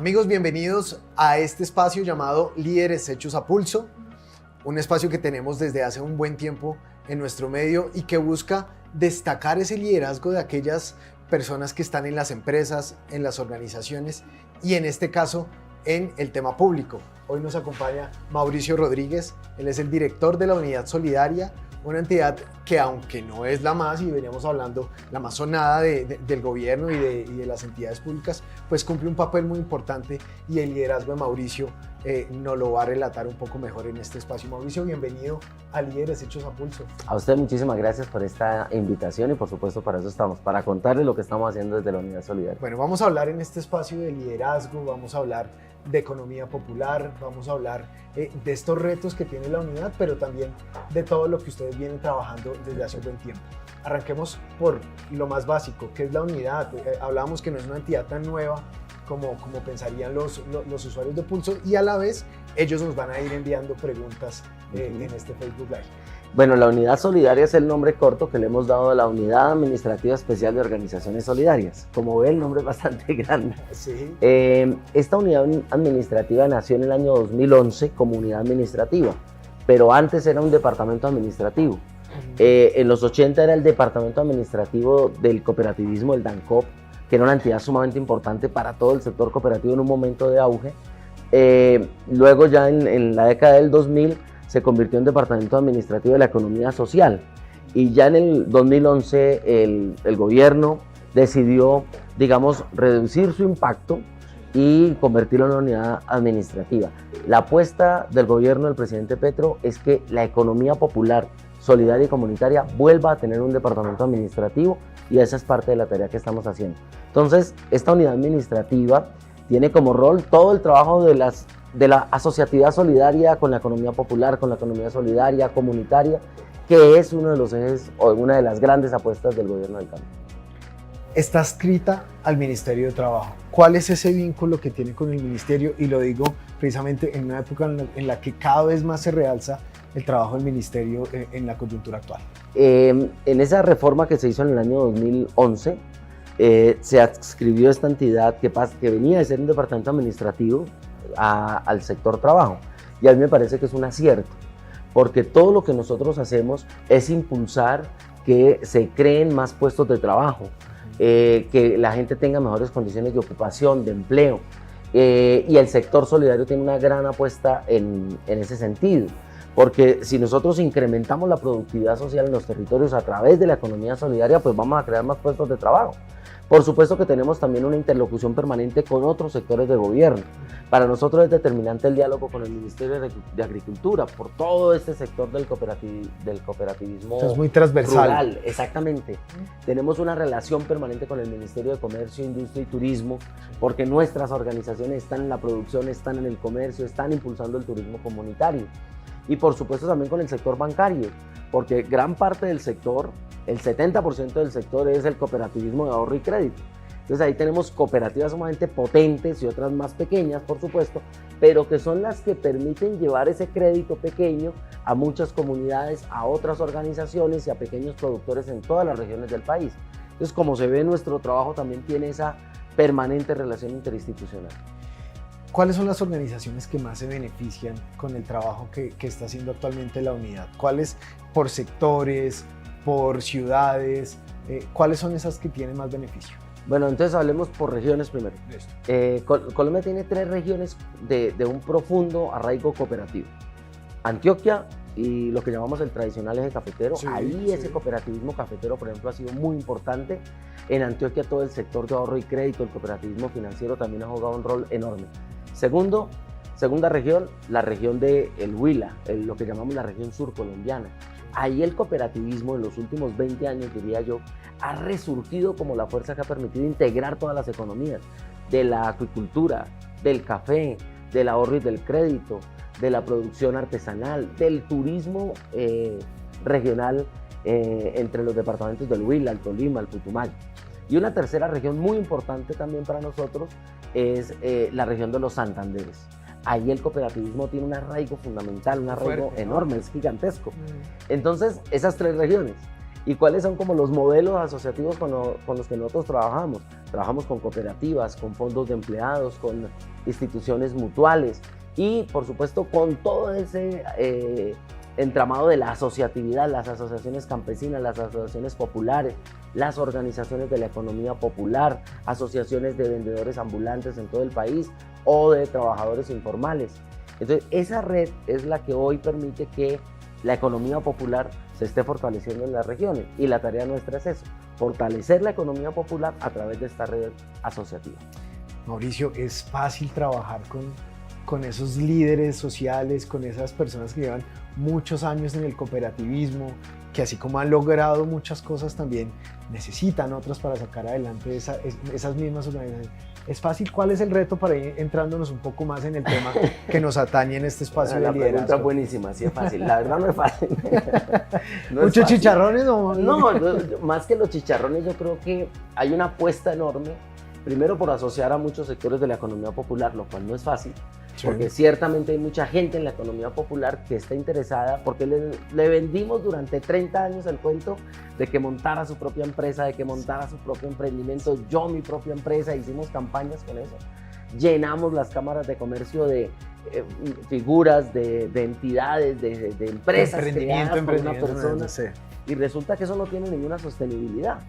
Amigos, bienvenidos a este espacio llamado Líderes Hechos a Pulso, un espacio que tenemos desde hace un buen tiempo en nuestro medio y que busca destacar ese liderazgo de aquellas personas que están en las empresas, en las organizaciones y en este caso en el tema público. Hoy nos acompaña Mauricio Rodríguez, él es el director de la Unidad Solidaria, una entidad que aunque no es la más, y veníamos hablando, la más sonada del gobierno y de las entidades públicas, pues cumple un papel muy importante y el liderazgo de Mauricio nos lo va a relatar un poco mejor en este espacio. Mauricio, bienvenido a Líderes Hechos a Pulso. A usted muchísimas gracias por esta invitación y por supuesto para eso estamos, para contarles lo que estamos haciendo desde la Unidad Solidaria. Bueno, vamos a hablar en este espacio de liderazgo, vamos a hablar de economía popular, vamos a hablar de estos retos que tiene la unidad, pero también de todo lo que ustedes vienen trabajando desde hace un buen tiempo. Arranquemos por lo más básico, ¿qué es la unidad? Hablábamos que no es una entidad tan nueva como pensarían los usuarios de Pulso, y a la vez ellos nos van a ir enviando preguntas en este Facebook Live. Bueno, la Unidad Solidaria es el nombre corto que le hemos dado a la Unidad Administrativa Especial de Organizaciones Solidarias. Como ve, el nombre es bastante grande. Sí. Esta unidad administrativa nació en el año 2011 como unidad administrativa, pero antes era un departamento administrativo. En los 80 era el departamento administrativo del cooperativismo, el DANCOP, que era una entidad sumamente importante para todo el sector cooperativo en un momento de auge. Luego ya en la década del 2000 se convirtió en Departamento Administrativo de la Economía Social, y ya en el 2011 el gobierno decidió, digamos, reducir su impacto y convertirlo en una unidad administrativa. La apuesta del gobierno del presidente Petro es que la economía popular, solidaria y comunitaria vuelva a tener un departamento administrativo, y esa es parte de la tarea que estamos haciendo. Entonces, esta unidad administrativa tiene como rol todo el trabajo de la asociatividad solidaria con la economía popular, con la economía solidaria, comunitaria, que es uno de los ejes o una de las grandes apuestas del gobierno del cambio. Está adscrita al Ministerio de Trabajo. ¿Cuál es ese vínculo que tiene con el Ministerio? Y lo digo precisamente en una época en la que cada vez más se realza el trabajo del Ministerio en la coyuntura actual. En esa reforma que se hizo en el año 2011, se adscribió esta entidad que venía de ser un departamento administrativo al sector trabajo, y a mí me parece que es un acierto, porque todo lo que nosotros hacemos es impulsar que se creen más puestos de trabajo, que la gente tenga mejores condiciones de ocupación, de empleo, y el sector solidario tiene una gran apuesta en ese sentido, porque si nosotros incrementamos la productividad social en los territorios a través de la economía solidaria, pues vamos a crear más puestos de trabajo. Por supuesto que tenemos también una interlocución permanente con otros sectores de gobierno. Para nosotros es determinante el diálogo con el Ministerio de Agricultura por todo este sector del cooperativismo. Es muy transversal. Rural, exactamente. Tenemos una relación permanente con el Ministerio de Comercio, Industria y Turismo, porque nuestras organizaciones están en la producción, están en el comercio, están impulsando el turismo comunitario. Y por supuesto también con el sector bancario, porque gran parte del sector, el 70% del sector es el cooperativismo de ahorro y crédito. Entonces ahí tenemos cooperativas sumamente potentes y otras más pequeñas, por supuesto, pero que son las que permiten llevar ese crédito pequeño a muchas comunidades, a otras organizaciones y a pequeños productores en todas las regiones del país. Entonces, como se ve, nuestro trabajo también tiene esa permanente relación interinstitucional. ¿Cuáles son las organizaciones que más se benefician con el trabajo que está haciendo actualmente la unidad? ¿Cuáles por sectores, por ciudades? ¿Cuáles son esas que tienen más beneficio? Bueno, entonces hablemos por regiones primero. Colombia tiene 3 regiones de un profundo arraigo cooperativo. Antioquia y lo que llamamos el tradicional eje cafetero. Sí, ahí ese cooperativismo cafetero, por ejemplo, ha sido muy importante. En Antioquia todo el sector de ahorro y crédito, el cooperativismo financiero también ha jugado un rol enorme. Segunda región, la región del Huila, lo que llamamos la región sur colombiana. Ahí el cooperativismo en los últimos 20 años, diría yo, ha resurgido como la fuerza que ha permitido integrar todas las economías, de la acuicultura, del café, del ahorro y del crédito, de la producción artesanal, del turismo regional entre los departamentos del Huila, el Tolima, el Putumayo. Y una tercera región muy importante también para nosotros es la región de los Santanderes. Ahí el cooperativismo tiene un arraigo fundamental, un arraigo enorme, es gigantesco. Entonces, esas 3 regiones. ¿Y cuáles son como los modelos asociativos con los que nosotros trabajamos? Trabajamos con cooperativas, con fondos de empleados, con instituciones mutuales y, por supuesto, con todo ese entramado de la asociatividad, las asociaciones campesinas, las asociaciones populares, las organizaciones de la economía popular, asociaciones de vendedores ambulantes en todo el país o de trabajadores informales. Entonces, esa red es la que hoy permite que la economía popular se esté fortaleciendo en las regiones y la tarea nuestra es eso, fortalecer la economía popular a través de esta red asociativa. Mauricio, es fácil trabajar con esos líderes sociales, con esas personas que llevan muchos años en el cooperativismo, que así como han logrado muchas cosas también necesitan otras para sacar adelante esas mismas organizaciones. ¿Es fácil? ¿Cuál es el reto para ir entrándonos un poco más en el tema que nos atañe en este espacio de liderazgo? La pregunta es buenísima, sí es fácil. La verdad no es fácil. ¿Muchos chicharrones? No, más que los chicharrones yo creo que hay una apuesta enorme, primero por asociar a muchos sectores de la economía popular, lo cual no es fácil. Sí. Porque ciertamente hay mucha gente en la economía popular que está interesada, porque le vendimos durante 30 años el cuento de que montara su propia empresa, de que montara su propio emprendimiento, yo mi propia empresa, hicimos campañas con eso. Llenamos las cámaras de comercio de figuras, de entidades, de empresas creadas por una persona. Sí. Y resulta que eso no tiene ninguna sostenibilidad.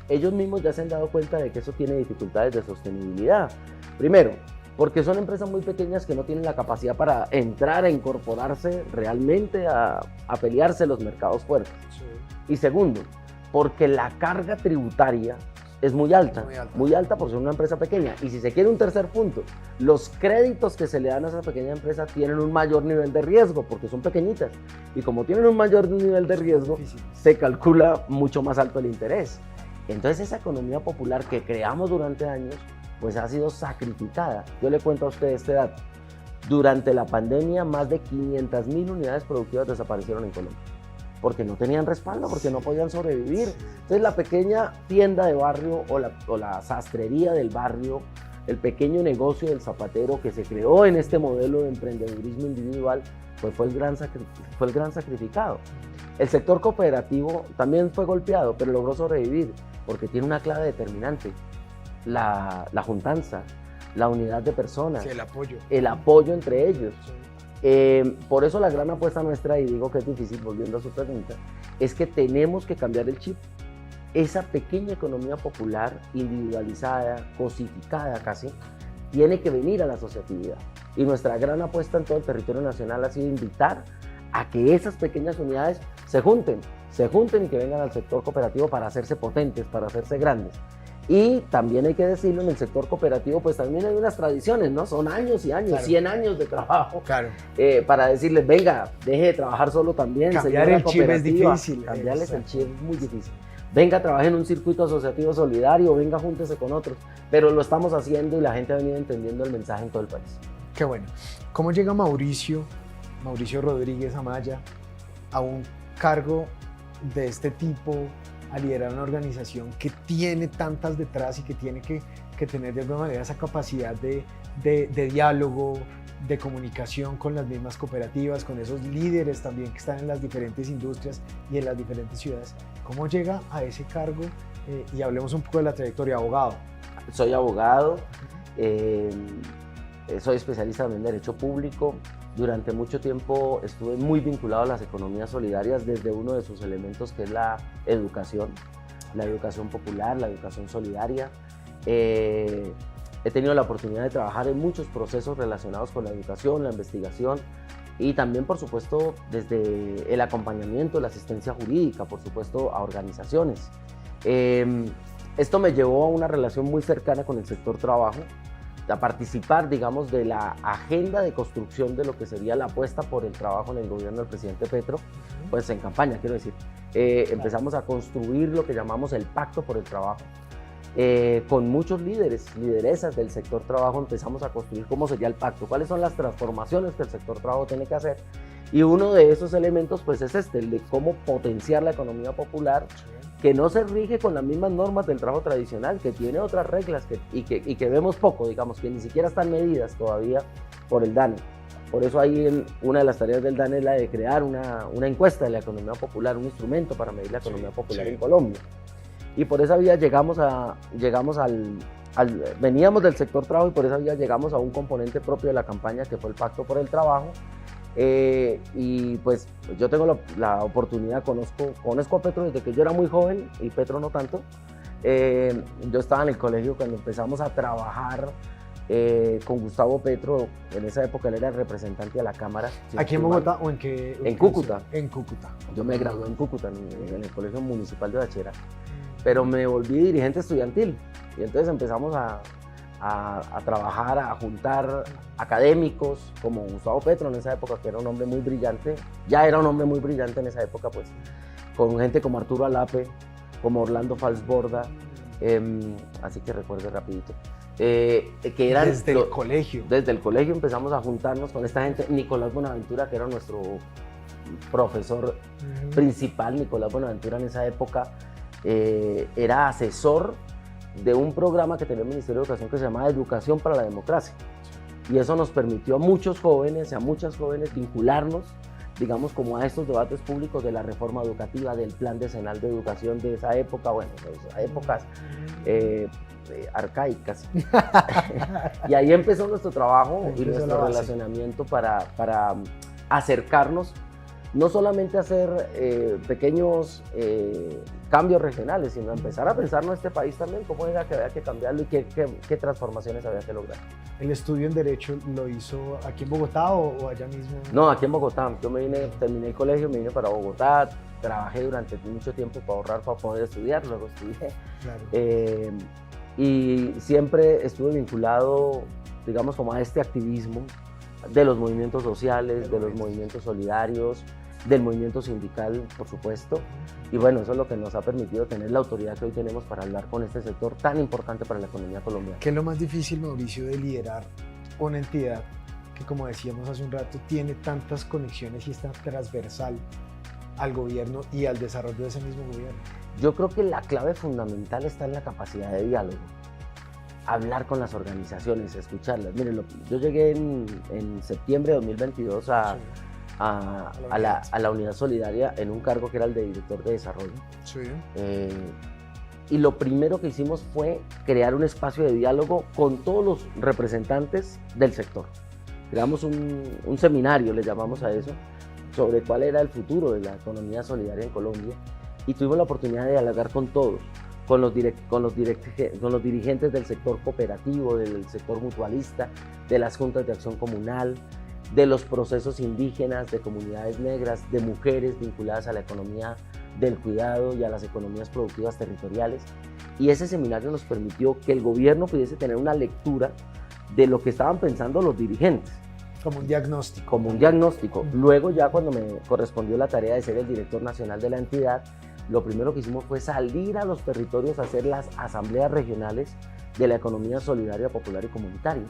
Ellos mismos ya se han dado cuenta de que eso tiene dificultades de sostenibilidad. Primero, porque son empresas muy pequeñas que no tienen la capacidad para entrar a incorporarse realmente a pelearse los mercados fuertes. Sí. Y segundo, porque la carga tributaria es muy alta por ser una empresa pequeña. Y si se quiere un tercer punto, los créditos que se le dan a esa pequeña empresa tienen un mayor nivel de riesgo porque son pequeñitas. Y como tienen un mayor nivel de riesgo, se calcula mucho más alto el interés. Entonces esa economía popular que creamos durante años, pues ha sido sacrificada. Yo le cuento a usted este dato. Durante la pandemia, más de 500.000 unidades productivas desaparecieron en Colombia, porque no tenían respaldo, porque no podían sobrevivir. Entonces la pequeña tienda de barrio o la sastrería del barrio, el pequeño negocio del zapatero que se creó en este modelo de emprendedurismo individual, pues fue el gran sacrificado. El sector cooperativo también fue golpeado, pero logró sobrevivir, porque tiene una clave determinante. La juntanza, la unidad de personas, sí, el apoyo entre ellos. Sí. Por eso la gran apuesta nuestra, y digo que es difícil, volviendo a su pregunta, es que tenemos que cambiar el chip. Esa pequeña economía popular, individualizada, cosificada casi, tiene que venir a la asociatividad. Y nuestra gran apuesta en todo el territorio nacional ha sido invitar a que esas pequeñas unidades se junten y que vengan al sector cooperativo para hacerse potentes, para hacerse grandes. Y también hay que decirlo, en el sector cooperativo pues también hay unas tradiciones, ¿no? Son años y años, claro. 100 años de trabajo, claro. Para decirles, venga, deje de trabajar solo también. Cambiar el chip es difícil. Cambiarles el chip es muy difícil. Venga, trabaje en un circuito asociativo solidario, venga, júntese con otros. Pero lo estamos haciendo y la gente ha venido entendiendo el mensaje en todo el país. Qué bueno. ¿Cómo llega Mauricio Rodríguez Amaya a un cargo de este tipo, a liderar una organización que tiene tantas detrás y que tiene que tener de alguna manera esa capacidad de diálogo, de comunicación con las mismas cooperativas, con esos líderes también que están en las diferentes industrias y en las diferentes ciudades? ¿Cómo llega a ese cargo? Y hablemos un poco de la trayectoria. Abogado. Soy abogado, soy especialista también en Derecho Público. Durante mucho tiempo estuve muy vinculado a las economías solidarias desde uno de sus elementos, que es la educación popular, la educación solidaria. He tenido la oportunidad de trabajar en muchos procesos relacionados con la educación, la investigación y también, por supuesto, desde el acompañamiento, la asistencia jurídica, por supuesto, a organizaciones. Esto me llevó a una relación muy cercana con el sector trabajo, a participar, digamos, de la agenda de construcción de lo que sería la apuesta por el trabajo en el gobierno del presidente Petro, pues en campaña, quiero decir. Empezamos a construir lo que llamamos el Pacto por el Trabajo. Con muchos lideresas del sector trabajo empezamos a construir cómo sería el pacto, cuáles son las transformaciones que el sector trabajo tiene que hacer. Y uno de esos elementos pues es el de cómo potenciar la economía popular, que no se rige con las mismas normas del trabajo tradicional, que tiene otras reglas y que vemos poco, digamos, que ni siquiera están medidas todavía por el DANE. Por eso ahí una de las tareas del DANE es la de crear una encuesta de la economía popular, un instrumento para medir la economía popular en Colombia. Y por esa vía veníamos del sector trabajo y por esa vía llegamos a un componente propio de la campaña que fue el Pacto por el Trabajo. Y pues yo tengo la oportunidad, conozco a Petro desde que yo era muy joven y Petro no tanto. Yo estaba en el colegio cuando empezamos a trabajar con Gustavo Petro. En esa época él era el representante de la Cámara. ¿Aquí en Bogotá o en qué? En Cúcuta. En Cúcuta. Yo me gradué en Cúcuta, en el Colegio Municipal de Bachillerato. Pero me volví dirigente estudiantil y entonces empezamos a trabajar, a juntar académicos como Gustavo Petro en esa época, que era un hombre muy brillante, ya era un hombre muy brillante en esa época, pues, con gente como Arturo Alape, como Orlando Falsborda, así que recuerdo rapidito. Que eran desde el colegio. Desde el colegio empezamos a juntarnos con esta gente. Nicolás Bonaventura, que era nuestro profesor principal, Nicolás Bonaventura en esa época, era asesor de un programa que tenía el Ministerio de Educación que se llamaba Educación para la Democracia. Y eso nos permitió a muchas jóvenes vincularnos, digamos, como a estos debates públicos de la reforma educativa, del plan decenal de educación de esa época, bueno, de esas épocas arcaicas. Y ahí empezó nuestro trabajo y nuestro relacionamiento para acercarnos, no solamente a hacer pequeños cambios regionales, sino a empezar a pensar en este país también, cómo era que había que cambiarlo y qué transformaciones había que lograr. ¿El estudio en Derecho lo hizo aquí en Bogotá o allá mismo? No, aquí en Bogotá. Yo terminé el colegio, me vine para Bogotá, trabajé durante mucho tiempo para ahorrar, para poder estudiar, luego estudié. Claro. Y siempre estuve vinculado, digamos, como a este activismo de los movimientos sociales, de los movimientos solidarios, del movimiento sindical, por supuesto. Y bueno, eso es lo que nos ha permitido tener la autoridad que hoy tenemos para hablar con este sector tan importante para la economía colombiana. ¿Qué es lo más difícil, Mauricio, de liderar una entidad que, como decíamos hace un rato, tiene tantas conexiones y está transversal al gobierno y al desarrollo de ese mismo gobierno? Yo creo que la clave fundamental está en la capacidad de diálogo. Hablar con las organizaciones, escucharlas. Miren, yo llegué en septiembre de 2022 a la Unidad Solidaria en un cargo que era el de director de desarrollo. Sí. Y lo primero que hicimos fue crear un espacio de diálogo con todos los representantes del sector. Creamos un seminario, le llamamos a eso, sobre cuál era el futuro de la economía solidaria en Colombia, y tuvimos la oportunidad de dialogar con todos, con los dirigentes del sector cooperativo, del sector mutualista, de las juntas de acción comunal, de los procesos indígenas, de comunidades negras, de mujeres vinculadas a la economía del cuidado y a las economías productivas territoriales. Y ese seminario nos permitió que el gobierno pudiese tener una lectura de lo que estaban pensando los dirigentes. Como un diagnóstico. Como un diagnóstico. Luego, ya cuando me correspondió la tarea de ser el director nacional de la entidad, lo primero que hicimos fue salir a los territorios a hacer las asambleas regionales de la economía solidaria, popular y comunitaria.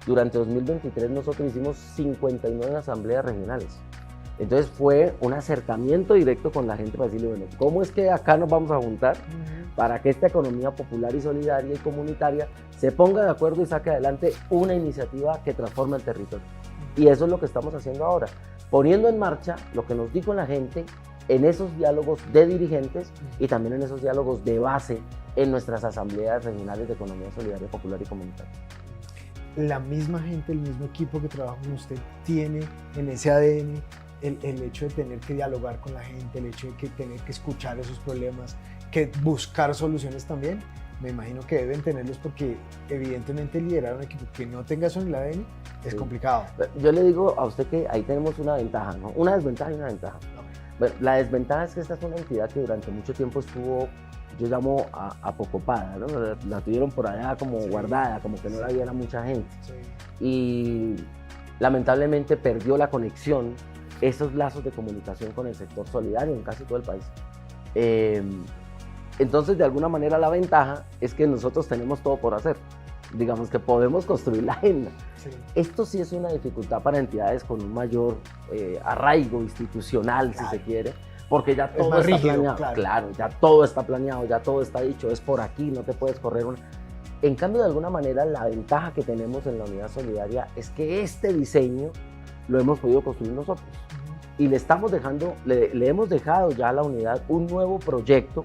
Durante 2023 nosotros hicimos 59 asambleas regionales. Entonces fue un acercamiento directo con la gente para decirle, bueno, ¿cómo es que acá nos vamos a juntar para que esta economía popular y solidaria y comunitaria se ponga de acuerdo y saque adelante una iniciativa que transforme el territorio? Y eso es lo que estamos haciendo ahora, poniendo en marcha lo que nos dijo la gente en esos diálogos de dirigentes y también en esos diálogos de base en nuestras asambleas regionales de economía solidaria, popular y comunitaria. La misma gente, el mismo equipo que trabaja con usted tiene en ese ADN el hecho de tener que dialogar con la gente, el hecho de que tener que escuchar esos problemas, que buscar soluciones también. Me imagino que deben tenerlos porque evidentemente liderar un equipo que no tenga eso en el ADN es complicado. Yo le digo a usted que ahí tenemos una ventaja, ¿no? Una desventaja y una ventaja. Bueno, la desventaja es que esta es una entidad que durante mucho tiempo estuvo, yo llamo apocopada, ¿no? La tuvieron por allá como guardada, como que no la viera mucha gente. Y lamentablemente perdió la conexión, esos lazos de comunicación con el sector solidario en casi todo el país. Entonces, de alguna manera, la ventaja es que nosotros tenemos todo por hacer. Digamos que podemos construir la agenda. Sí. Esto sí es una dificultad para entidades con un mayor arraigo institucional, claro, si se quiere, porque ya todo está planeado. Claro, ya todo está planeado, ya todo está dicho, es por aquí, no te puedes correr una. En cambio, de alguna manera, la ventaja que tenemos en la Unidad Solidaria es que este diseño lo hemos podido construir nosotros. Y le hemos dejado ya a la unidad un nuevo proyecto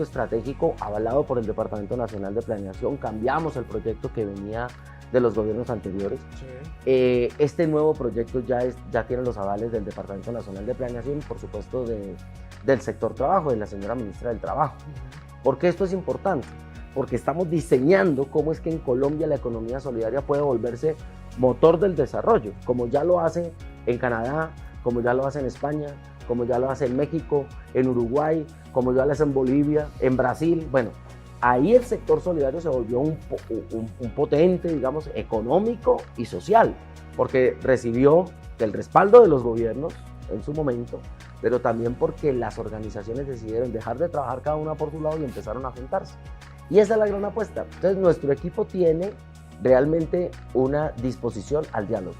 estratégico avalado por el Departamento Nacional de Planeación. Cambiamos el proyecto que venía de los gobiernos anteriores. Sí. Este nuevo proyecto ya tiene los avales del Departamento Nacional de Planeación y por supuesto del sector trabajo, de la señora ministra del Trabajo. ¿Por qué esto es importante? Porque estamos diseñando cómo es que en Colombia la economía solidaria puede volverse motor del desarrollo, como ya lo hace en Canadá, como ya lo hace en España, como ya lo hace en México, en Uruguay, como ya lo hace en Bolivia, en Brasil. Bueno, ahí el sector solidario se volvió un potente, digamos, económico y social, porque recibió el respaldo de los gobiernos en su momento, pero también porque las organizaciones decidieron dejar de trabajar cada una por su lado y empezaron a juntarse. Y esa es la gran apuesta. Entonces, nuestro equipo tiene realmente una disposición al diálogo,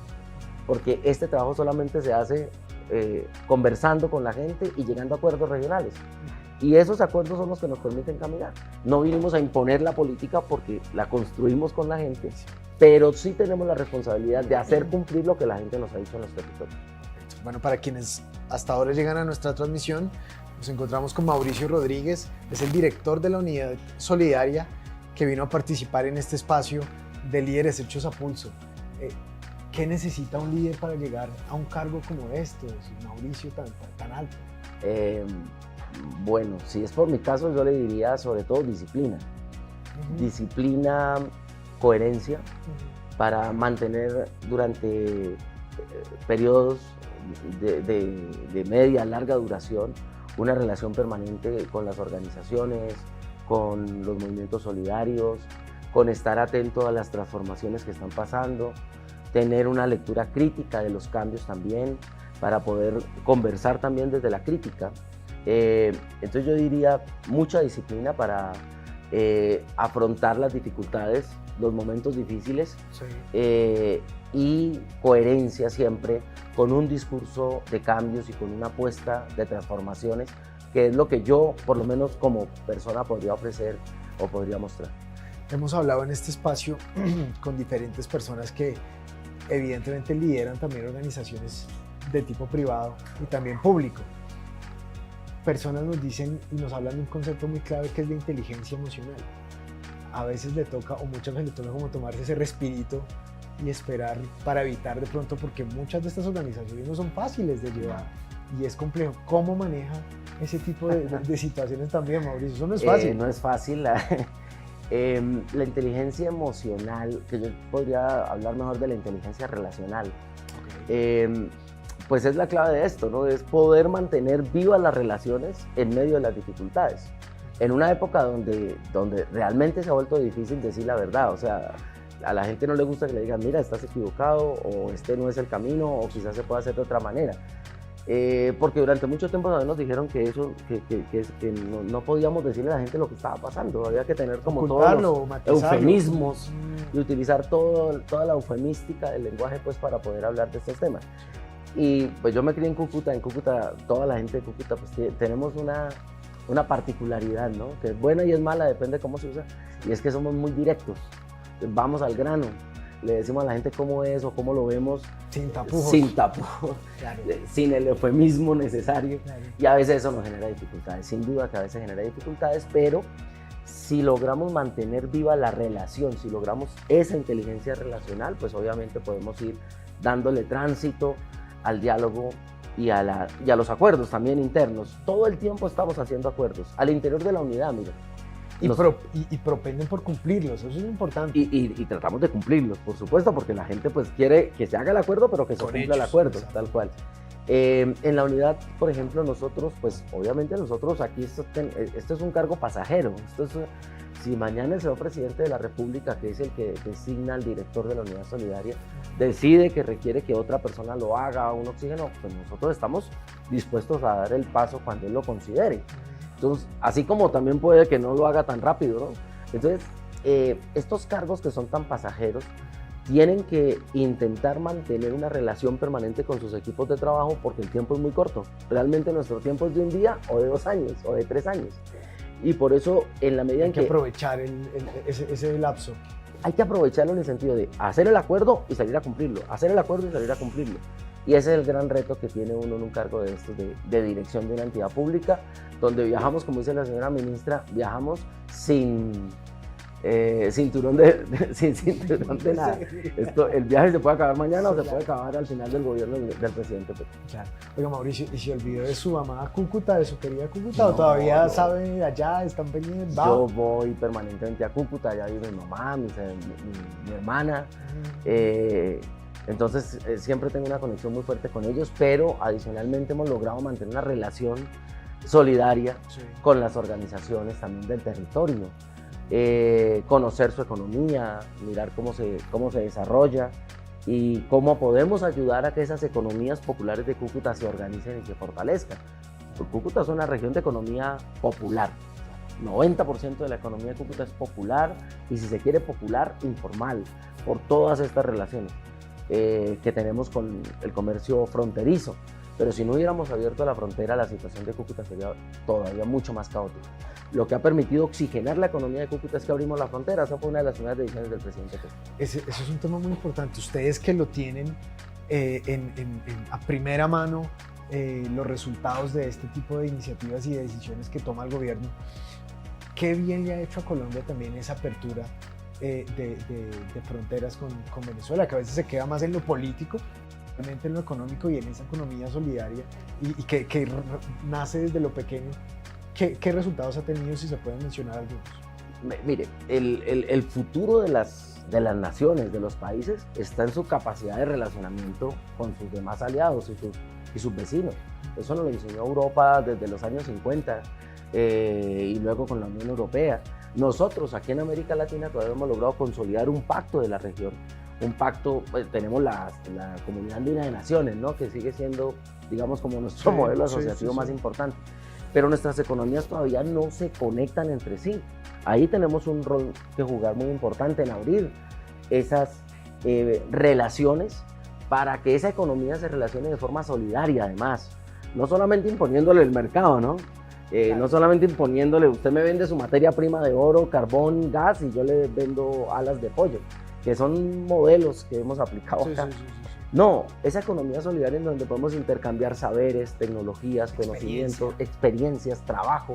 porque este trabajo solamente se hace conversando con la gente y llegando a acuerdos regionales. Y esos acuerdos son los que nos permiten caminar. No vinimos a imponer la política porque la construimos con la gente, pero sí tenemos la responsabilidad de hacer cumplir lo que la gente nos ha dicho en los territorios. Bueno, para quienes hasta ahora llegan a nuestra transmisión, nos encontramos con Mauricio Rodríguez, es el director de la Unidad Solidaria que vino a participar en este espacio de Líderes Hechos a Pulso. ¿Qué necesita un líder para llegar a un cargo como estos, Mauricio, tan alto? Bueno, si es por mi caso, yo le diría sobre todo disciplina. Disciplina, coherencia, para mantener durante periodos de media, larga duración una relación permanente con las organizaciones, con los movimientos solidarios, con estar atento a las transformaciones que están pasando, tener una lectura crítica de los cambios también, para poder conversar también desde la crítica. Entonces yo diría mucha disciplina para afrontar las dificultades, los momentos difíciles, sí. Y coherencia siempre con un discurso de cambios y con una apuesta de transformaciones, que es lo que yo, por lo menos como persona, podría ofrecer o podría mostrar. Hemos hablado en este espacio con diferentes personas que evidentemente lideran también organizaciones de tipo privado y también público. Personas nos dicen y nos hablan de un concepto muy clave que es la inteligencia emocional. A veces le toca, o muchas veces le toca como tomarse ese respirito y esperar para evitar de pronto, porque muchas de estas organizaciones no son fáciles de llevar y es complejo. ¿Cómo maneja ese tipo de situaciones también, Mauricio? Eso no es fácil. No es fácil. La inteligencia emocional, que yo podría hablar mejor de la inteligencia relacional, pues es la clave de esto, ¿no? Es poder mantener vivas las relaciones en medio de las dificultades. En una época donde realmente se ha vuelto difícil decir la verdad, o sea, a la gente no le gusta que le digan, mira, estás equivocado, o este no es el camino, o quizás se puede hacer de otra manera. Porque durante mucho tiempo también nos dijeron que no podíamos decirle a la gente lo que estaba pasando, había que tener como todos los eufemismos y utilizar toda la eufemística del lenguaje pues para poder hablar de estos temas. Y pues yo me crié en Cúcuta toda la gente de Cúcuta pues tenemos una particularidad, ¿no? Que es buena y es mala, depende de cómo se usa, y es que somos muy directos, vamos al grano. Le decimos a la gente cómo es o cómo lo vemos. Sin tapujos. Sin tapujos, claro. Sin el eufemismo necesario. Claro. Y a veces eso nos genera dificultades. Sin duda que a veces genera dificultades, pero si logramos mantener viva la relación, si logramos esa inteligencia relacional, pues obviamente podemos ir dándole tránsito al diálogo y a los acuerdos también internos. Todo el tiempo estamos haciendo acuerdos al interior de la unidad, mira. Y propenden por cumplirlos, eso es importante. Y tratamos de cumplirlos, por supuesto, porque la gente pues quiere que se haga el acuerdo, pero que se cumpla el acuerdo, exacto. Tal cual. En la unidad, por ejemplo, nosotros, pues obviamente nosotros aquí, esto es un cargo pasajero. Si mañana el señor presidente de la República, que es el que designa al director de la Unidad Solidaria, decide que requiere que otra persona lo haga, un oxígeno, pues nosotros estamos dispuestos a dar el paso cuando él lo considere. Entonces, así como también puede que no lo haga tan rápido, ¿no? Entonces, estos cargos que son tan pasajeros tienen que intentar mantener una relación permanente con sus equipos de trabajo porque el tiempo es muy corto. Realmente nuestro tiempo es de un día o de 2 años o de 3 años. Y por eso, en la medida en que... Hay que aprovechar ese lapso. hay que aprovecharlo en el sentido de hacer el acuerdo y salir a cumplirlo, hacer el acuerdo y salir a cumplirlo. Y ese es el gran reto que tiene uno en un cargo de estos, de dirección de una entidad pública, donde viajamos, como dice la señora ministra, viajamos sin cinturón sin cinturón de nada. El viaje se puede acabar mañana o se puede acabar al final del gobierno del presidente Petro. Claro. Oiga, Mauricio, ¿y se olvidó de su amada Cúcuta, de su querida Cúcuta? ¿O todavía sabe de allá, están pendientes? Yo voy permanentemente a Cúcuta, allá vive mi mamá, mi hermana. Entonces siempre tengo una conexión muy fuerte con ellos, pero adicionalmente hemos logrado mantener una relación solidaria con las organizaciones también del territorio. Conocer su economía, mirar cómo se desarrolla y cómo podemos ayudar a que esas economías populares de Cúcuta se organicen y se fortalezcan. Cúcuta es una región de economía popular. 90% de la economía de Cúcuta es popular y, si se quiere, popular informal, por todas estas relaciones que tenemos con el comercio fronterizo. Pero si no hubiéramos abierto la frontera, la situación de Cúcuta sería todavía mucho más caótica. Lo que ha permitido oxigenar la economía de Cúcuta es que abrimos la frontera. Esa fue una de las primeras decisiones del presidente. Eso es un tema muy importante. Ustedes que lo tienen a primera mano, los resultados de este tipo de iniciativas y de decisiones que toma el gobierno, qué bien le ha hecho a Colombia también esa apertura de fronteras con Venezuela, que a veces se queda más en lo político, realmente en lo económico y en esa economía solidaria y que nace desde lo pequeño. ¿Qué resultados ha tenido, si se pueden mencionar algunos? Mire, el futuro de las naciones, de los países, está en su capacidad de relacionamiento con sus demás aliados y sus vecinos. Eso nos lo enseñó Europa desde los años 50 y luego con la Unión Europea. Nosotros aquí en América Latina todavía hemos logrado consolidar un pacto de la región. Un pacto, pues, tenemos la Comunidad Andina de Naciones, ¿no?, que sigue siendo, digamos, como nuestro modelo asociativo más importante. Pero nuestras economías todavía no se conectan entre sí. Ahí tenemos un rol que jugar muy importante en abrir esas relaciones para que esa economía se relacione de forma solidaria, además. No solamente imponiéndole el mercado, ¿no? Claro. No solamente imponiéndole, usted me vende su materia prima de oro, carbón, gas, y yo le vendo alas de pollo, que son modelos que hemos aplicado acá. Sí. No, esa economía solidaria en donde podemos intercambiar saberes, tecnologías, conocimientos, experiencias, trabajo.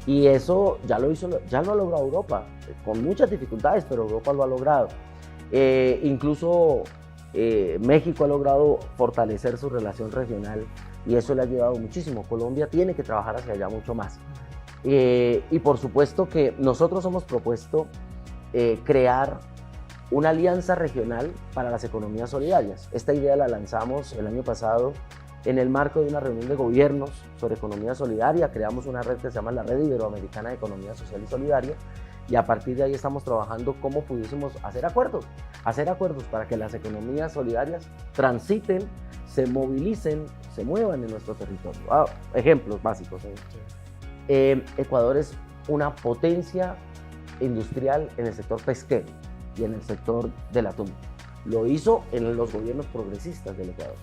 Y eso ya lo ha logrado Europa, con muchas dificultades, pero Europa lo ha logrado. Incluso México ha logrado fortalecer su relación regional y eso le ha ayudado muchísimo. Colombia tiene que trabajar hacia allá mucho más. Y por supuesto que nosotros hemos propuesto crear una alianza regional para las economías solidarias. Esta idea la lanzamos el año pasado en el marco de una reunión de gobiernos sobre economía solidaria. Creamos una red que se llama la Red Iberoamericana de Economía Social y Solidaria, y a partir de ahí estamos trabajando cómo pudiésemos hacer acuerdos para que las economías solidarias transiten, se movilicen, se muevan en nuestro territorio. Ejemplos básicos. Ecuador es una potencia industrial en el sector pesquero y en el sector del atún. Lo hizo en los gobiernos progresistas del Ecuador.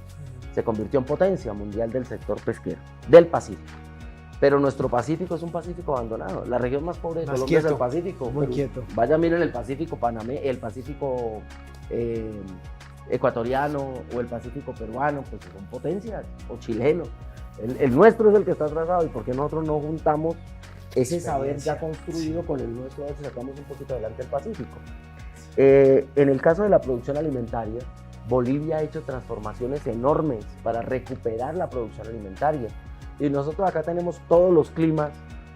Se convirtió en potencia mundial del sector pesquero, del Pacífico. Pero nuestro Pacífico es un Pacífico abandonado. La región más pobre de Colombia es el Pacífico. Muy quieto. Vaya, miren el Pacífico Panamé, el Pacífico ecuatoriano o el Pacífico peruano, pues son potencias, o chileno. El nuestro es el que está atrasado, y ¿por qué nosotros no juntamos ese saber ya construido con el nuestro, a ver si sacamos un poquito adelante el Pacífico? En el caso de la producción alimentaria, Bolivia ha hecho transformaciones enormes para recuperar la producción alimentaria. Y nosotros acá tenemos todos los climas,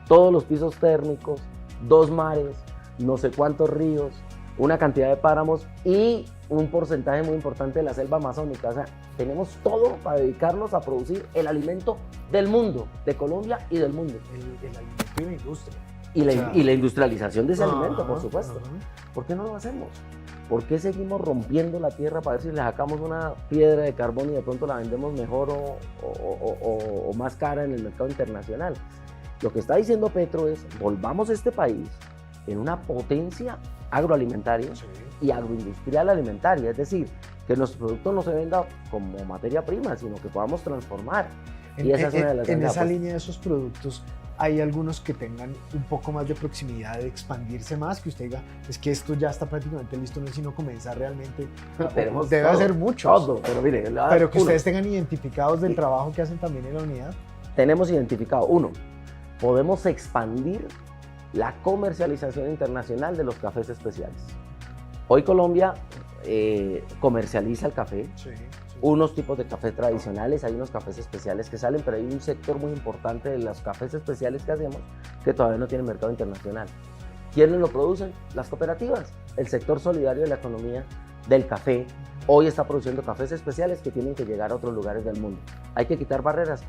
todos los pisos térmicos, 2 mares, no sé cuántos ríos, una cantidad de páramos y un porcentaje muy importante de la selva amazónica. O sea, tenemos todo para dedicarnos a producir el alimento del mundo, de Colombia y del mundo. El alimento y la industria. Y la industrialización de ese alimento, por supuesto. ¿Por qué no lo hacemos? ¿Por qué seguimos rompiendo la tierra para ver si le sacamos una piedra de carbón y de pronto la vendemos mejor o más cara en el mercado internacional? Lo que está diciendo Petro es: volvamos este país en una potencia agroalimentaria y agroindustrial alimentaria, es decir, que nuestro producto no se venda como materia prima, sino que podamos transformar. En esa línea de esos productos, hay algunos que tengan un poco más de proximidad, de expandirse más, que usted diga, es que esto ya está prácticamente listo, no es sino comenzar realmente. Debe hacer muchos. Todo, pero mire, pero que ustedes tengan identificados del trabajo que hacen también en la unidad. Tenemos identificado, uno, podemos expandir la comercialización internacional de los cafés especiales. Hoy Colombia comercializa el café, sí. Unos tipos de café tradicionales, hay unos cafés especiales que salen, pero hay un sector muy importante de los cafés especiales que hacemos que todavía no tiene mercado internacional. ¿Quiénes lo producen? Las cooperativas. El sector solidario de la economía del café hoy está produciendo cafés especiales que tienen que llegar a otros lugares del mundo. Hay que quitar barreras,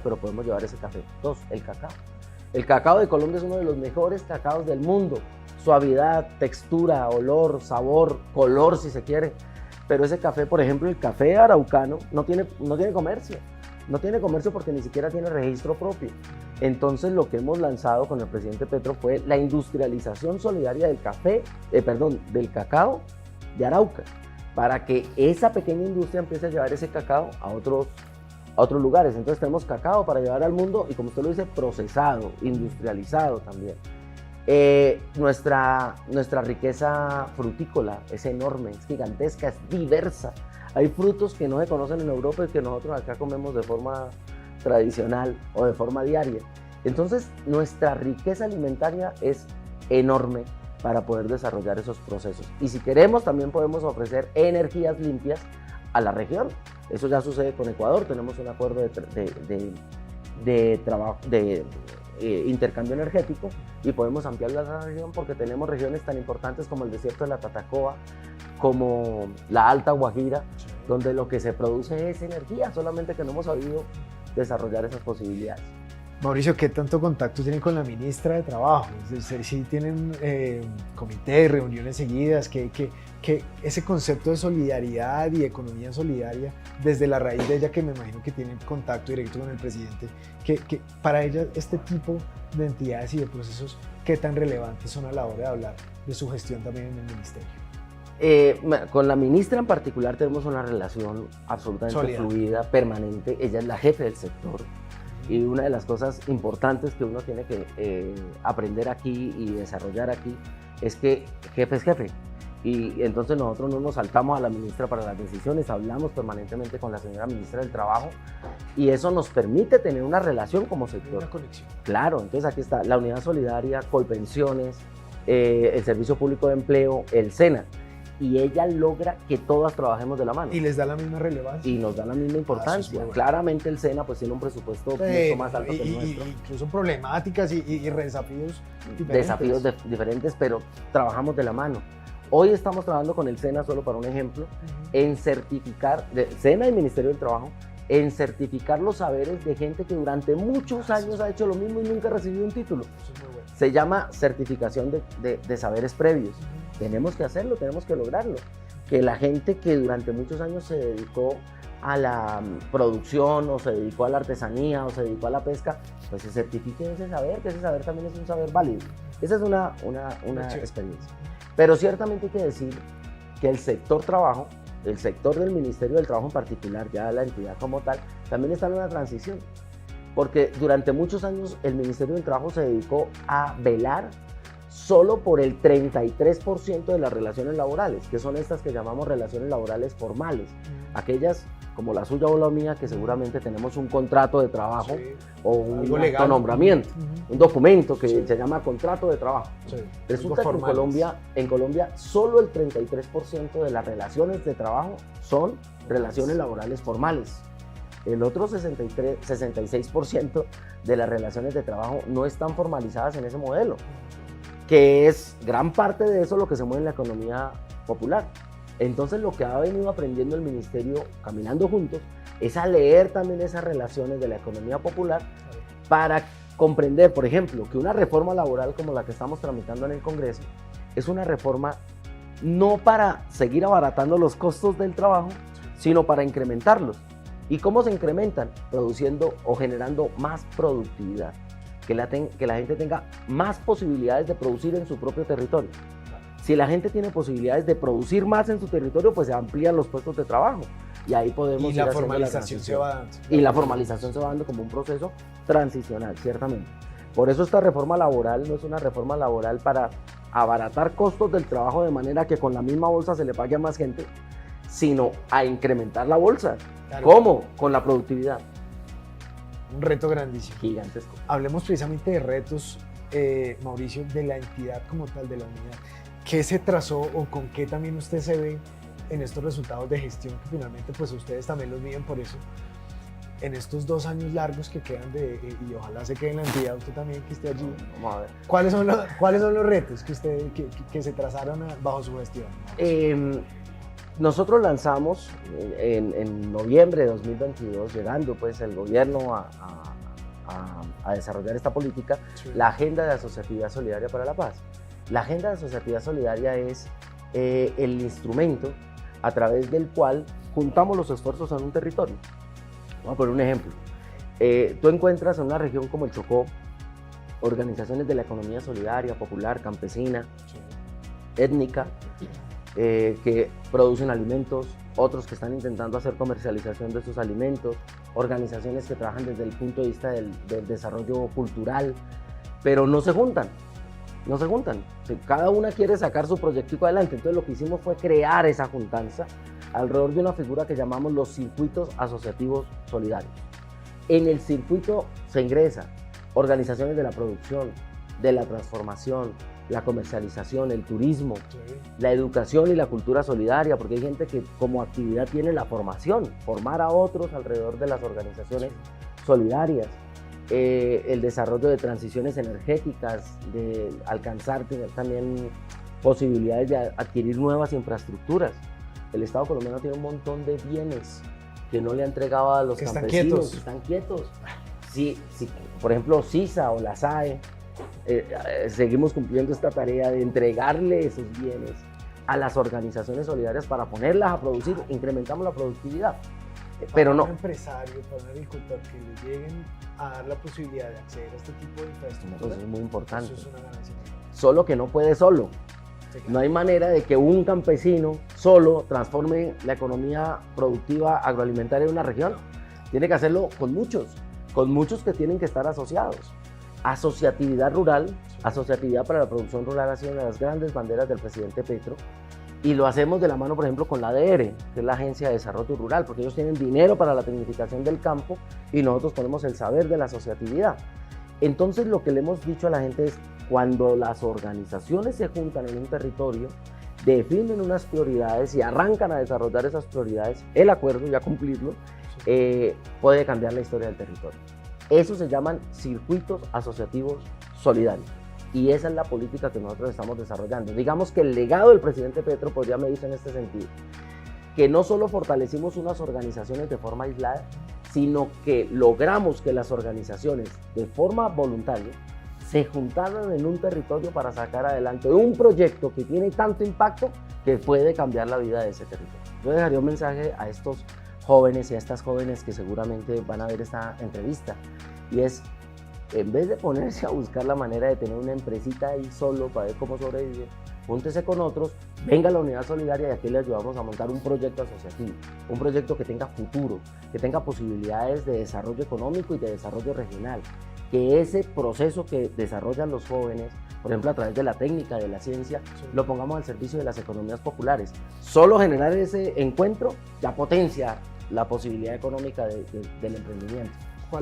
pero podemos llevar ese café. Dos, el cacao. El cacao de Colombia es uno de los mejores cacaos del mundo. Suavidad, textura, olor, sabor, color si se quiere. Pero ese café, por ejemplo, el café araucano no tiene comercio. No tiene comercio porque ni siquiera tiene registro propio. Entonces lo que hemos lanzado con el presidente Petro fue la industrialización solidaria del del cacao de Arauca, para que esa pequeña industria empiece a llevar ese cacao a otros lugares. Entonces tenemos cacao para llevar al mundo y, como usted lo dice, procesado, industrializado también. Nuestra riqueza frutícola es enorme, es gigantesca, es diversa. Hay frutos que no se conocen en Europa y que nosotros acá comemos de forma tradicional o de forma diaria. Entonces, nuestra riqueza alimentaria es enorme para poder desarrollar esos procesos. Y si queremos, también podemos ofrecer energías limpias a la región. Eso ya sucede con Ecuador. Tenemos un acuerdo de intercambio energético y podemos ampliarlo a la región porque tenemos regiones tan importantes como el desierto de la Tatacoa, como la Alta Guajira, sí, donde lo que se produce es energía, solamente que no hemos sabido desarrollar esas posibilidades. Mauricio, ¿qué tanto contacto tienen con la ministra de Trabajo? ¿Sí tienen comités, reuniones seguidas? ¿Que ese concepto de solidaridad y economía solidaria, desde la raíz de ella, que me imagino que tienen contacto directo con el presidente, que para ella este tipo de entidades y de procesos, ¿qué tan relevantes son a la hora de hablar de su gestión también en el ministerio? Con la ministra en particular tenemos una relación absolutamente fluida, permanente. Ella es la jefe del sector. Y una de las cosas importantes que uno tiene que aprender aquí y desarrollar aquí es que jefe es jefe. Y entonces nosotros no nos saltamos a la ministra para las decisiones, hablamos permanentemente con la señora ministra del Trabajo y eso nos permite tener una relación como sector. Una conexión. Claro, entonces aquí está la Unidad Solidaria, Colpensiones, el Servicio Público de Empleo, el SENA. Y ella logra que todas trabajemos de la mano. ¿Y les da la misma relevancia? Y nos da la misma importancia. Bueno. Claramente el SENA pues tiene un presupuesto mucho más alto que el nuestro. Incluso problemáticas y desafíos diferentes. Desafíos diferentes, pero trabajamos de la mano. Hoy estamos trabajando con el SENA, solo para un ejemplo, en certificar, SENA y Ministerio del Trabajo, en certificar los saberes de gente que durante muchos años ha hecho lo mismo y nunca ha recibido un título. Eso es muy bueno. Se llama certificación de saberes previos. Tenemos que hacerlo, tenemos que lograrlo. Que la gente que durante muchos años se dedicó a la producción o se dedicó a la artesanía o se dedicó a la pesca, pues se certifique ese saber, que ese saber también es un saber válido. Esa es una experiencia. Pero ciertamente hay que decir que el sector trabajo, el sector del Ministerio del Trabajo en particular, ya la entidad como tal, también está en una transición. Porque durante muchos años el Ministerio del Trabajo se dedicó a velar solo por el 33% de las relaciones laborales, que son estas que llamamos relaciones laborales formales. Aquellas como la suya o la mía, que seguramente tenemos un contrato de trabajo, sí, o un nombramiento, un documento que se llama contrato de trabajo. Sí, resulta que en Colombia solo el 33% de las relaciones de trabajo son relaciones laborales formales. El otro 66% de las relaciones de trabajo no están formalizadas en ese modelo, que es gran parte de eso lo que se mueve en la economía popular. Entonces lo que ha venido aprendiendo el ministerio caminando juntos es a leer también esas relaciones de la economía popular para comprender, por ejemplo, que una reforma laboral como la que estamos tramitando en el Congreso es una reforma no para seguir abaratando los costos del trabajo, sino para incrementarlos. ¿Y cómo se incrementan? Produciendo o generando más productividad, que la gente tenga más posibilidades de producir en su propio territorio. Si la gente tiene posibilidades de producir más en su territorio, pues se amplían los puestos de trabajo. Y ahí podemos Y ir la haciendo formalización se va dando. Y la formalización se va dando como un proceso transicional, ciertamente. Por eso esta reforma laboral no es una reforma laboral para abaratar costos del trabajo de manera que con la misma bolsa se le pague a más gente, sino a incrementar la bolsa. Claro. ¿Cómo? Con la productividad. Un reto grandísimo. Gigantesco. Hablemos precisamente de retos, Mauricio, de la entidad como tal, de la unidad. ¿Qué se trazó o con qué también usted se ve en estos resultados de gestión que finalmente pues ustedes también los miden por eso? En estos 2 años largos que quedan y ojalá se quede en la entidad, usted también que esté allí. Vamos a ver. ¿Cuáles son los retos que se trazaron bajo su gestión? Nosotros lanzamos en noviembre de 2022, llegando pues el gobierno a desarrollar esta política, Sí. la Agenda de Asociatividad Solidaria para la Paz. La Agenda de Asociatividad Solidaria es el instrumento a través del cual juntamos los esfuerzos en un territorio. Voy a poner un ejemplo. Tú encuentras en una región como el Chocó organizaciones de la economía solidaria, popular, campesina, Sí. étnica, que producen alimentos, otros que están intentando hacer comercialización de sus alimentos, organizaciones que trabajan desde el punto de vista del desarrollo cultural, pero no se juntan. No se juntan. Cada una quiere sacar su proyectico adelante. Entonces lo que hicimos fue crear esa juntanza alrededor de una figura que llamamos los circuitos asociativos solidarios. En el circuito se ingresa organizaciones de la producción, de la transformación, la comercialización, el turismo, Sí. la educación y la cultura solidaria, porque hay gente que como actividad tiene la formación, formar a otros alrededor de las organizaciones solidarias. El desarrollo de transiciones energéticas, de alcanzar también posibilidades de adquirir nuevas infraestructuras. El Estado colombiano tiene un montón de bienes que no le ha entregado a los Que están campesinos, quietos. que están quietos. Sí, por ejemplo, CISA o la SAE, seguimos cumpliendo esta tarea de entregarle esos bienes a las organizaciones solidarias para ponerlas a producir, incrementamos la productividad. Pero Para no. un empresario, para un agricultor que le lleguen a dar la posibilidad de acceder a este tipo de infraestructura, Entonces es muy importante. eso es una ganancia. Solo que no puede solo. Sí, claro. No hay manera de que un campesino solo transforme la economía productiva agroalimentaria de una región. Tiene que hacerlo con muchos que tienen que estar asociados. Asociatividad rural, asociatividad para la producción rural ha sido una de las grandes banderas del presidente Petro. Y lo hacemos de la mano, por ejemplo, con la ADR, que es la Agencia de Desarrollo Rural, porque ellos tienen dinero para la tecnificación del campo y nosotros ponemos el saber de la asociatividad. Entonces, lo que le hemos dicho a la gente es, cuando las organizaciones se juntan en un territorio, definen unas prioridades y arrancan a desarrollar esas prioridades, el acuerdo y a cumplirlo, puede cambiar la historia del territorio. Eso se llaman circuitos asociativos solidarios. Y esa es la política que nosotros estamos desarrollando. Digamos que el legado del presidente Petro podría medirse en este sentido, que no solo fortalecimos unas organizaciones de forma aislada, sino que logramos que las organizaciones de forma voluntaria se juntaran en un territorio para sacar adelante un proyecto que tiene tanto impacto que puede cambiar la vida de ese territorio. Yo dejaría un mensaje a estos jóvenes y a estas jóvenes que seguramente van a ver esta entrevista, y es, en vez de ponerse a buscar la manera de tener una empresita ahí solo para ver cómo sobrevivir, júntese con otros, venga a la Unidad Solidaria y aquí le ayudamos a montar un proyecto asociativo, un proyecto que tenga futuro, que tenga posibilidades de desarrollo económico y de desarrollo regional, que ese proceso que desarrollan los jóvenes, por ejemplo a través de la técnica, de la ciencia, Sí. lo pongamos al servicio de las economías populares. Solo generar ese encuentro ya potencia la posibilidad económica del emprendimiento,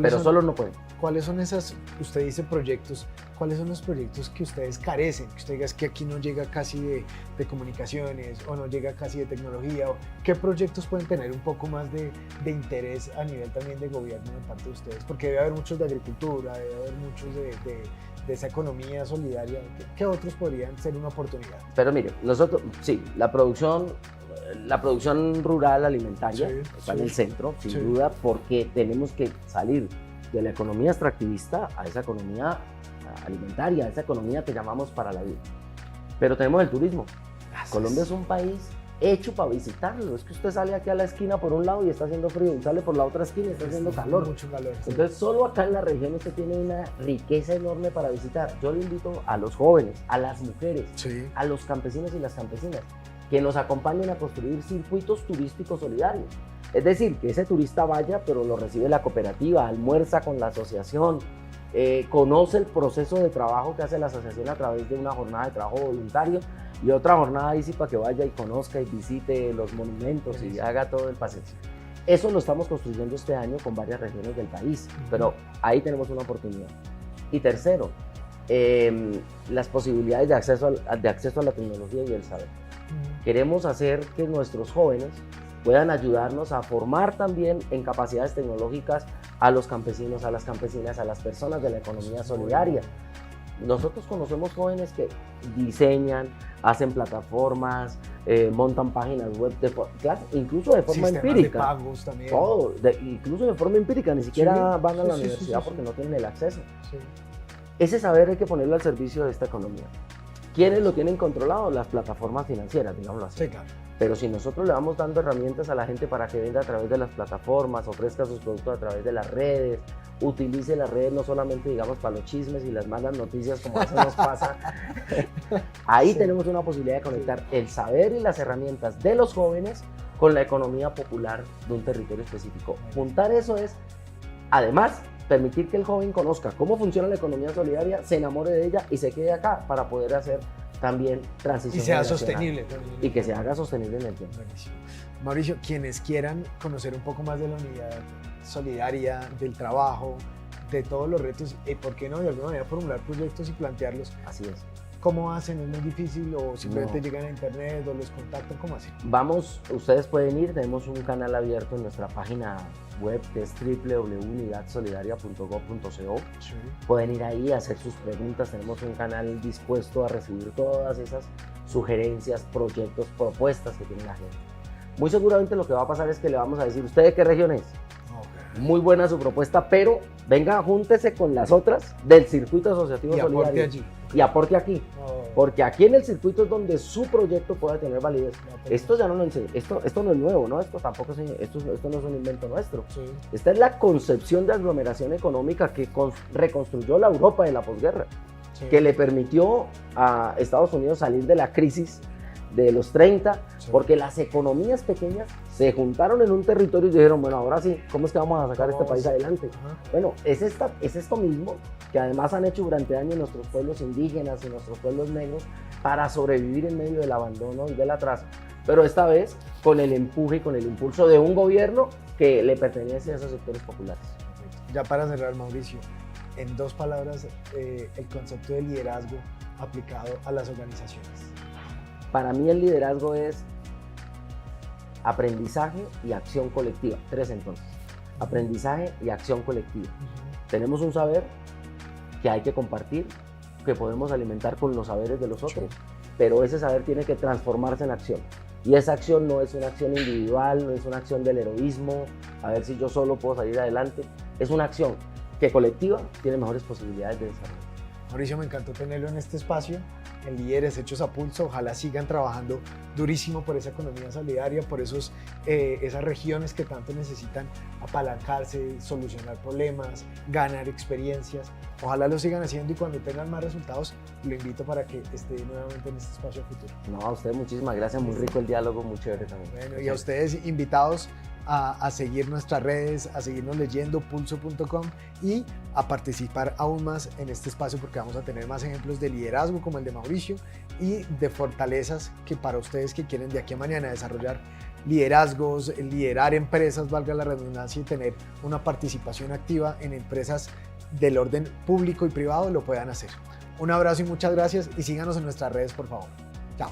pero solo no puede. ¿Cuáles son esas, usted dice proyectos, cuáles son los proyectos que ustedes carecen? Que usted diga es que aquí no llega casi de comunicaciones o no llega casi de tecnología. ¿Qué proyectos pueden tener un poco más de interés a nivel también de gobierno de parte de ustedes? Porque debe haber muchos de agricultura, debe haber muchos de esa economía solidaria. ¿Qué otros podrían ser una oportunidad? Pero mire, nosotros, sí, la producción rural alimentaria Sí, está en sí. el centro, sin Sí. duda, porque tenemos que salir de la economía extractivista a esa economía alimentaria, a esa economía que llamamos para la vida. Pero tenemos el turismo. Colombia es un país hecho para visitarlo. Es que usted sale aquí a la esquina por un lado y está haciendo frío, y sale por la otra esquina y está haciendo calor. Mucho calor. Sí. Entonces, solo acá en la región usted tiene una riqueza enorme para visitar. Yo le invito a los jóvenes, a las mujeres, Sí. a los campesinos y las campesinas, que nos acompañen a construir circuitos turísticos solidarios. Es decir, que ese turista vaya, pero lo recibe la cooperativa, almuerza con la asociación, conoce el proceso de trabajo que hace la asociación a través de una jornada de trabajo voluntario y otra jornada ahí sí para que vaya y conozca y visite los monumentos y haga todo el paseo. Eso lo estamos construyendo este año con varias regiones del país, pero ahí tenemos una oportunidad. Y tercero, las posibilidades de acceso a la tecnología y el saber. Queremos hacer que nuestros jóvenes puedan ayudarnos a formar también en capacidades tecnológicas a los campesinos, a las campesinas, a las personas de la economía solidaria. Nosotros conocemos jóvenes que diseñan, hacen plataformas, montan páginas web, incluso de forma Sistemas empírica. de pagos también. Todo, incluso de forma empírica, ni siquiera van a la sí, universidad sí. porque no tienen el acceso. Sí. Ese saber hay que ponerlo al servicio de esta economía. ¿Quiénes lo tienen controlado? Las plataformas financieras, digámoslo así. Sí, claro. Pero si nosotros le vamos dando herramientas a la gente para que venda a través de las plataformas, ofrezca sus productos a través de las redes, utilice las redes no solamente, digamos, para los chismes y las malas noticias como a veces nos pasa, ahí tenemos una posibilidad de conectar el saber y las herramientas de los jóvenes con la economía popular de un territorio específico. Juntar eso es, además, permitir que el joven conozca cómo funciona la economía solidaria, se enamore de ella y se quede acá para poder hacer también transición Y sea generacional. sostenible. Y que se haga sostenible en el tiempo. Buenísimo. Mauricio, quienes quieran conocer un poco más de la unidad solidaria, del trabajo, de todos los retos, y por qué no, de alguna manera formular proyectos y plantearlos, Así es. ¿cómo hacen? ¿Es muy difícil o simplemente No. llegan a internet o los contactan? ¿Cómo hacen? Vamos, ustedes pueden ir, tenemos un canal abierto en nuestra página web que es www.unidadsolidaria.gov.co. Sí. Pueden ir ahí a hacer sus preguntas, tenemos un canal dispuesto a recibir todas esas sugerencias, proyectos, propuestas que tiene la gente. Muy seguramente lo que va a pasar es que le vamos a decir, ¿usted de qué región es? Okay. Muy buena su propuesta, pero venga, júntese con las otras del circuito asociativo Y aporte solidario allí. y aporte aquí. Oh, Porque aquí en el circuito es donde su proyecto pueda tener validez. no, pero- Esto ya no lo enseño, esto no es nuevo, ¿no? Esto tampoco esto no es un invento nuestro. Sí. Esta es la concepción de aglomeración económica que reconstruyó la Europa de la posguerra, Sí. que le permitió a Estados Unidos salir de la crisis de los 30, Sí. porque las economías pequeñas se juntaron en un territorio y dijeron, bueno, ahora sí, ¿cómo es que vamos a sacar este país adelante? Ajá. Bueno, es esto mismo que además han hecho durante años nuestros pueblos indígenas y nuestros pueblos negros para sobrevivir en medio del abandono y del atraso. Pero esta vez con el empuje y con el impulso de un gobierno que le pertenece a esos sectores populares. Perfecto. Ya para cerrar, Mauricio, en 2 palabras, el concepto de liderazgo aplicado a las organizaciones. Para mí el liderazgo es aprendizaje y acción colectiva. 3 entonces. Aprendizaje y acción colectiva. Tenemos un saber que hay que compartir, que podemos alimentar con los saberes de los otros, pero ese saber tiene que transformarse en acción. Y esa acción no es una acción individual, no es una acción del heroísmo, a ver si yo solo puedo salir adelante. Es una acción que colectiva tiene mejores posibilidades de desarrollo. Mauricio, me encantó tenerlo en este espacio, en Líderes Hechos a Pulso. Ojalá sigan trabajando durísimo por esa economía solidaria, por esas regiones que tanto necesitan apalancarse, solucionar problemas, ganar experiencias. Ojalá lo sigan haciendo y cuando tengan más resultados, lo invito para que esté nuevamente en este espacio futuro. No, a usted muchísimas gracias, muy rico el diálogo, muy chévere también. Bueno, y a ustedes invitados a seguir nuestras redes, a seguirnos leyendo pulso.com y a participar aún más en este espacio porque vamos a tener más ejemplos de liderazgo como el de Mauricio y de fortalezas que para ustedes que quieren de aquí a mañana desarrollar liderazgos, liderar empresas, valga la redundancia, y tener una participación activa en empresas del orden público y privado lo puedan hacer. Un abrazo y muchas gracias y síganos en nuestras redes, por favor. Chao.